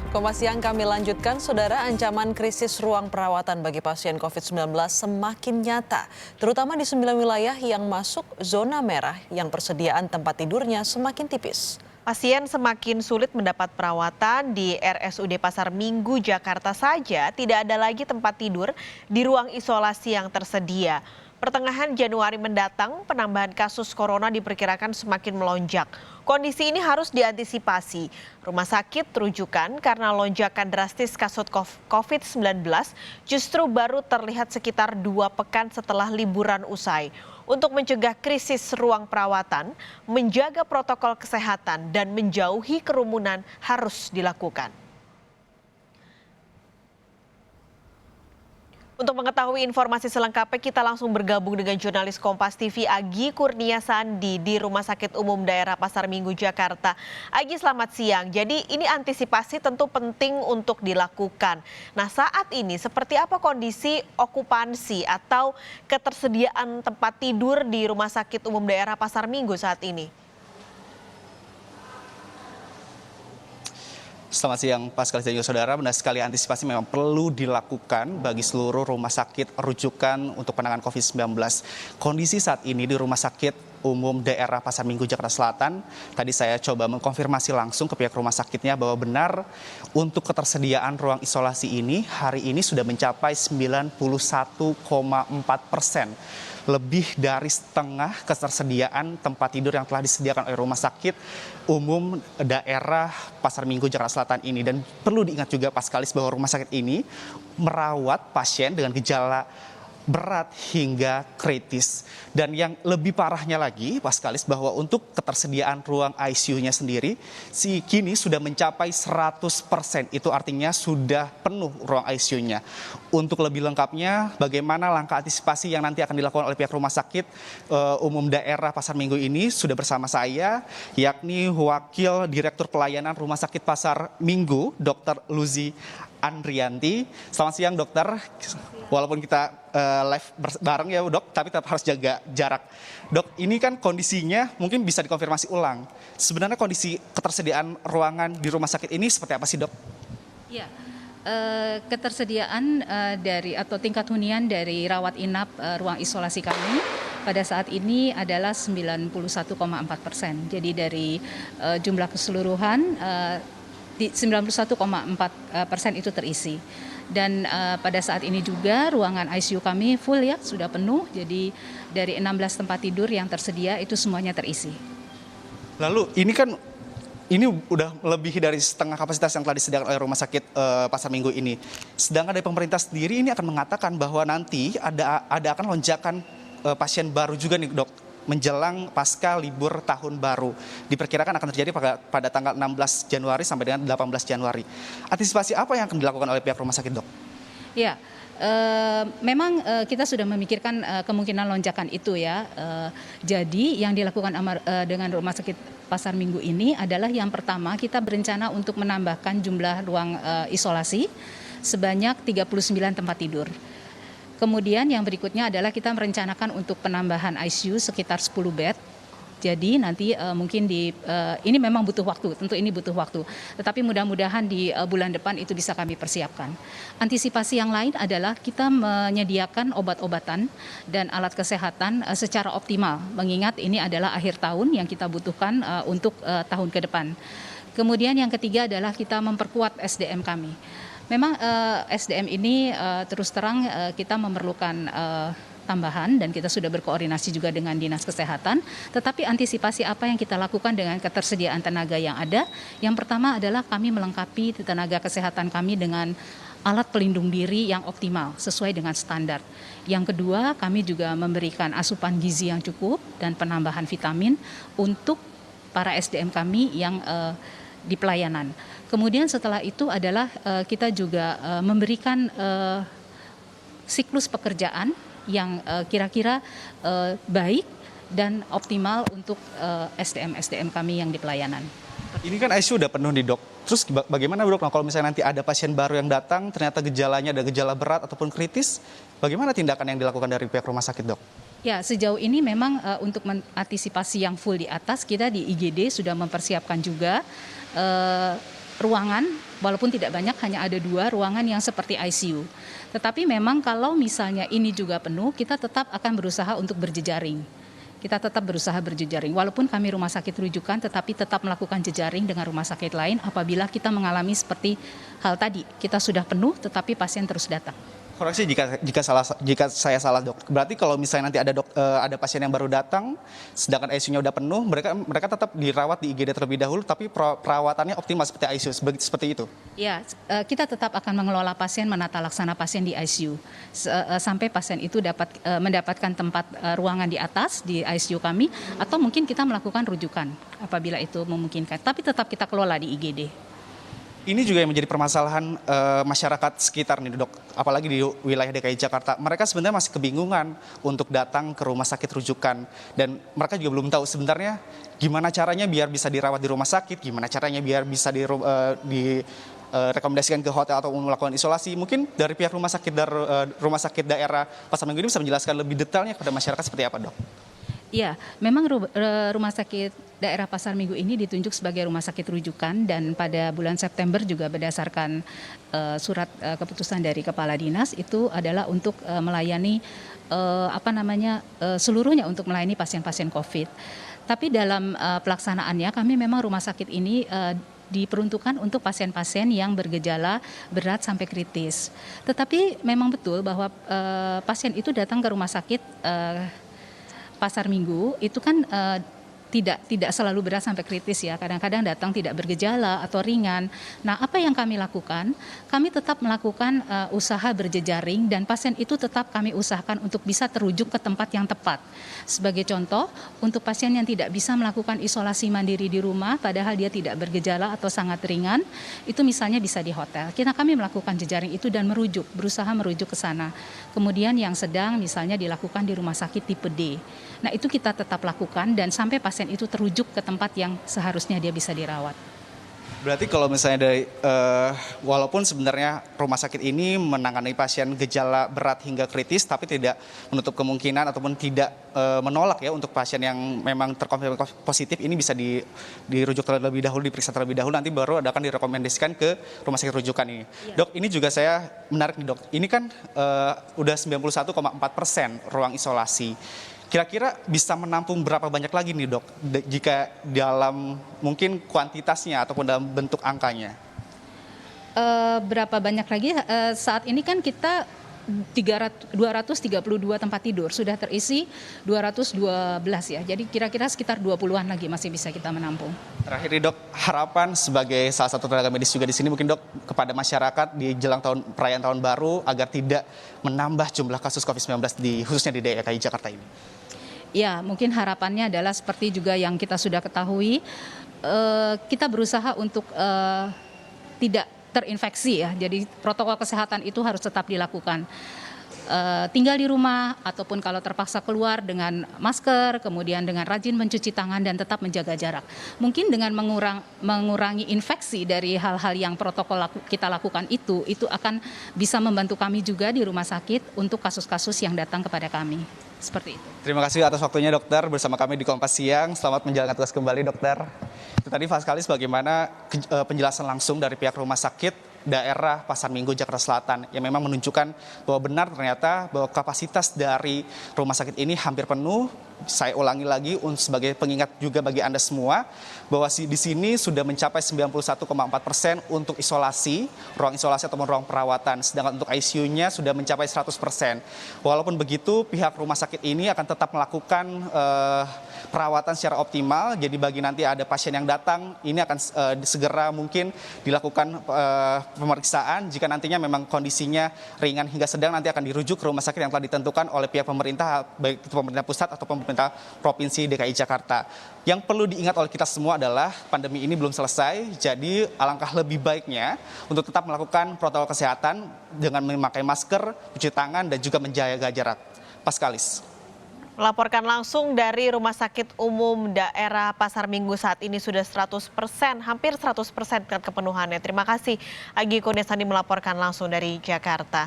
Kompas Siang kami lanjutkan, Saudara, ancaman krisis ruang perawatan bagi pasien COVID-19 semakin nyata, terutama di 9 wilayah yang masuk zona merah yang persediaan tempat tidurnya semakin tipis. Pasien semakin sulit mendapat perawatan di RSUD Pasar Minggu, Jakarta saja tidak ada lagi tempat tidur di ruang isolasi yang tersedia. Pertengahan Januari mendatang, penambahan kasus corona diperkirakan semakin melonjak. Kondisi ini harus diantisipasi. Rumah sakit rujukan karena lonjakan drastis kasus COVID-19 justru baru terlihat sekitar 2 pekan setelah liburan usai. Untuk mencegah krisis ruang perawatan, menjaga protokol kesehatan dan menjauhi kerumunan harus dilakukan. Untuk mengetahui informasi selengkapnya, kita langsung bergabung dengan jurnalis Kompas TV Agi Kurnia Sandi di Rumah Sakit Umum Daerah Pasar Minggu, Jakarta. Agi, selamat siang. Jadi ini antisipasi tentu penting untuk dilakukan. Nah, saat ini seperti apa kondisi okupansi atau ketersediaan tempat tidur di Rumah Sakit Umum Daerah Pasar Minggu saat ini? Selamat siang, Pascal dan juga saudara. Benar sekali, antisipasi memang perlu dilakukan bagi seluruh rumah sakit rujukan untuk penanganan COVID-19. Kondisi saat ini di Rumah Sakit Umum Daerah Pasar Minggu, Jakarta Selatan, tadi saya coba mengkonfirmasi langsung ke pihak rumah sakitnya bahwa benar untuk ketersediaan ruang isolasi ini hari ini sudah mencapai 91,4%. Lebih dari setengah ketersediaan tempat tidur yang telah disediakan oleh Rumah Sakit Umum Daerah Pasar Minggu, Jakarta Selatan ini. Dan perlu diingat juga, Paskalis, bahwa rumah sakit ini merawat pasien dengan gejala berat hingga kritis. Dan yang lebih parahnya lagi, Paskalis, bahwa untuk ketersediaan ruang ICU-nya sendiri kini sudah mencapai 100%. Itu artinya sudah penuh ruang ICU-nya. Untuk lebih lengkapnya, bagaimana langkah antisipasi yang nanti akan dilakukan oleh pihak Rumah Sakit Umum Daerah Pasar Minggu ini sudah bersama saya, yakni Wakil Direktur Pelayanan Rumah Sakit Pasar Minggu, Dr. Luzi Andrianti. Selamat siang, dokter. Walaupun kita live bareng ya, dok, tapi tetap harus jaga jarak. Dok, ini kan kondisinya mungkin bisa dikonfirmasi ulang. Sebenarnya kondisi ketersediaan ruangan di rumah sakit ini seperti apa sih, dok? Ya, ketersediaan dari atau tingkat hunian dari rawat inap ruang isolasi kami pada saat ini adalah 91,4%. Jadi dari jumlah keseluruhan 91,4% itu terisi. Dan pada saat ini juga ruangan ICU kami full ya, sudah penuh. Jadi dari 16 tempat tidur yang tersedia itu semuanya terisi. Lalu ini udah lebih dari setengah kapasitas yang telah disediakan oleh Rumah Sakit Pasar Minggu ini. Sedangkan dari pemerintah sendiri ini akan mengatakan bahwa nanti ada akan lonjakan pasien baru juga nih, dok, menjelang pasca libur tahun baru. Diperkirakan akan terjadi pada tanggal 16 Januari sampai dengan 18 Januari. Antisipasi apa yang akan dilakukan oleh pihak rumah sakit, dok? Ya, memang kita sudah memikirkan kemungkinan lonjakan itu ya. Jadi yang dilakukan dengan Rumah Sakit Pasar Minggu ini adalah yang pertama, kita berencana untuk menambahkan jumlah ruang isolasi sebanyak 39 tempat tidur. Kemudian yang berikutnya adalah kita merencanakan untuk penambahan ICU sekitar 10 bed. Jadi nanti mungkin ini memang butuh waktu, tentu ini butuh waktu. Tetapi mudah-mudahan di bulan depan itu bisa kami persiapkan. Antisipasi yang lain adalah kita menyediakan obat-obatan dan alat kesehatan secara optimal. Mengingat ini adalah akhir tahun yang kita butuhkan untuk tahun ke depan. Kemudian yang ketiga adalah kita memperkuat SDM kami. Memang SDM ini terus terang kita memerlukan tambahan dan kita sudah berkoordinasi juga dengan Dinas Kesehatan. Tetapi antisipasi apa yang kita lakukan dengan ketersediaan tenaga yang ada? Yang pertama adalah kami melengkapi tenaga kesehatan kami dengan alat pelindung diri yang optimal sesuai dengan standar. Yang kedua, kami juga memberikan asupan gizi yang cukup dan penambahan vitamin untuk para SDM kami yang di pelayanan. Kemudian setelah itu adalah kita juga memberikan siklus pekerjaan yang kira-kira baik dan optimal untuk SDM kami yang di pelayanan. Ini kan ICU udah penuh nih, dok. Terus bagaimana, dok, kalau misalnya nanti ada pasien baru yang datang, ternyata gejalanya ada gejala berat ataupun kritis, bagaimana tindakan yang dilakukan dari pihak rumah sakit, dok? Ya, sejauh ini memang untuk mengantisipasi yang full di atas, kita di IGD sudah mempersiapkan juga ruangan, walaupun tidak banyak, hanya ada 2 ruangan yang seperti ICU. Tetapi memang kalau misalnya ini juga penuh, kita tetap akan berusaha untuk berjejaring. Kita tetap berusaha berjejaring. Walaupun kami rumah sakit rujukan, tetapi tetap melakukan jejaring dengan rumah sakit lain apabila kita mengalami seperti hal tadi. Kita sudah penuh, tetapi pasien terus datang. Koreksi jika saya salah, Dok. Berarti kalau misalnya nanti ada pasien yang baru datang, sedangkan ICU-nya udah penuh, mereka tetap dirawat di IGD terlebih dahulu, tapi perawatannya optimal seperti ICU, seperti itu. Ya, kita tetap akan mengelola pasien, menata laksana pasien di ICU sampai pasien itu dapat mendapatkan tempat ruangan di atas di ICU kami, atau mungkin kita melakukan rujukan apabila itu memungkinkan. Tapi tetap kita kelola di IGD. Ini juga yang menjadi permasalahan masyarakat sekitar nih, Dok. Apalagi di wilayah DKI Jakarta. Mereka sebenarnya masih kebingungan untuk datang ke rumah sakit rujukan. Dan mereka juga belum tahu sebenarnya gimana caranya biar bisa dirawat di rumah sakit, gimana caranya biar bisa direkomendasikan ke hotel atau melakukan isolasi. Mungkin dari pihak rumah sakit daerah Pasar Minggu ini bisa menjelaskan lebih detailnya kepada masyarakat seperti apa, Dok? Ya, memang rumah sakit daerah Pasar Minggu ini ditunjuk sebagai rumah sakit rujukan, dan pada bulan September juga berdasarkan surat keputusan dari Kepala Dinas itu adalah untuk melayani seluruhnya untuk melayani pasien-pasien COVID. Tapi dalam pelaksanaannya kami memang rumah sakit ini diperuntukkan untuk pasien-pasien yang bergejala berat sampai kritis. Tetapi memang betul bahwa pasien itu datang ke rumah sakit Pasar Minggu itu kan tidak selalu berat sampai kritis ya, kadang-kadang datang tidak bergejala atau ringan. Nah, apa yang kami lakukan? Kami tetap melakukan usaha berjejaring, dan pasien itu tetap kami usahakan untuk bisa terujuk ke tempat yang tepat. Sebagai contoh, untuk pasien yang tidak bisa melakukan isolasi mandiri di rumah padahal dia tidak bergejala atau sangat ringan, itu misalnya bisa di hotel. Kami melakukan jejaring itu dan berusaha merujuk ke sana. Kemudian yang sedang misalnya dilakukan di rumah sakit tipe D. Nah, itu kita tetap lakukan dan sampai pasien itu terujuk ke tempat yang seharusnya dia bisa dirawat. Berarti kalau misalnya walaupun sebenarnya rumah sakit ini menangani pasien gejala berat hingga kritis, tapi tidak menutup kemungkinan ataupun tidak menolak ya untuk pasien yang memang terkonfirmasi positif ini bisa dirujuk terlebih dahulu, diperiksa terlebih dahulu, nanti baru akan direkomendasikan ke rumah sakit rujukan ini. Ya. Dok, ini juga saya menarik nih, Dok. Ini kan udah 91,4% ruang isolasi. Kira-kira bisa menampung berapa banyak lagi nih, Dok, jika dalam mungkin kuantitasnya ataupun dalam bentuk angkanya? Berapa banyak lagi? Saat ini kan kita 232 tempat tidur, sudah terisi 212 ya. Jadi kira-kira sekitar 20-an lagi masih bisa kita menampung. Terakhir nih, Dok, harapan sebagai salah satu tenaga medis juga di sini mungkin, Dok, kepada masyarakat di jelang perayaan tahun baru agar tidak menambah jumlah kasus COVID-19 khususnya di DKI Jakarta ini. Ya, mungkin harapannya adalah seperti juga yang kita sudah ketahui, kita berusaha untuk tidak terinfeksi ya. Jadi protokol kesehatan itu harus tetap dilakukan. Tinggal di rumah ataupun kalau terpaksa keluar dengan masker, kemudian dengan rajin mencuci tangan dan tetap menjaga jarak. Mungkin dengan mengurangi infeksi dari hal-hal yang protokol kita lakukan itu akan bisa membantu kami juga di rumah sakit untuk kasus-kasus yang datang kepada kami. Seperti itu. Terima kasih atas waktunya, Dokter, bersama kami di Kompas Siang. Selamat menjalankan tugas kembali, Dokter. Itu tadi sekali bagaimana penjelasan langsung dari pihak rumah sakit daerah Pasar Minggu Jakarta Selatan yang memang menunjukkan bahwa benar ternyata bahwa kapasitas dari rumah sakit ini hampir penuh. Saya ulangi lagi sebagai pengingat juga bagi Anda semua bahwa di sini sudah mencapai 91,4% untuk isolasi, ruang isolasi ataupun ruang perawatan, sedangkan untuk ICU-nya sudah mencapai 100%. Walaupun begitu, pihak rumah sakit ini akan tetap melakukan perawatan secara optimal. Jadi bagi nanti ada pasien yang datang, ini akan segera mungkin dilakukan pemeriksaan. Jika nantinya memang kondisinya ringan hingga sedang, nanti akan dirujuk ke rumah sakit yang telah ditentukan oleh pihak pemerintah, baik itu pemerintah pusat atau pemerintah Provinsi DKI Jakarta. Yang perlu diingat oleh kita semua adalah pandemi ini belum selesai, jadi alangkah lebih baiknya untuk tetap melakukan protokol kesehatan dengan memakai masker, cuci tangan, dan juga menjaga jarak. Paskalis. Melaporkan langsung dari Rumah Sakit Umum Daerah Pasar Minggu saat ini sudah 100%, hampir 100% tingkat kepenuhannya. Terima kasih Agi Kurniasandi melaporkan langsung dari Jakarta.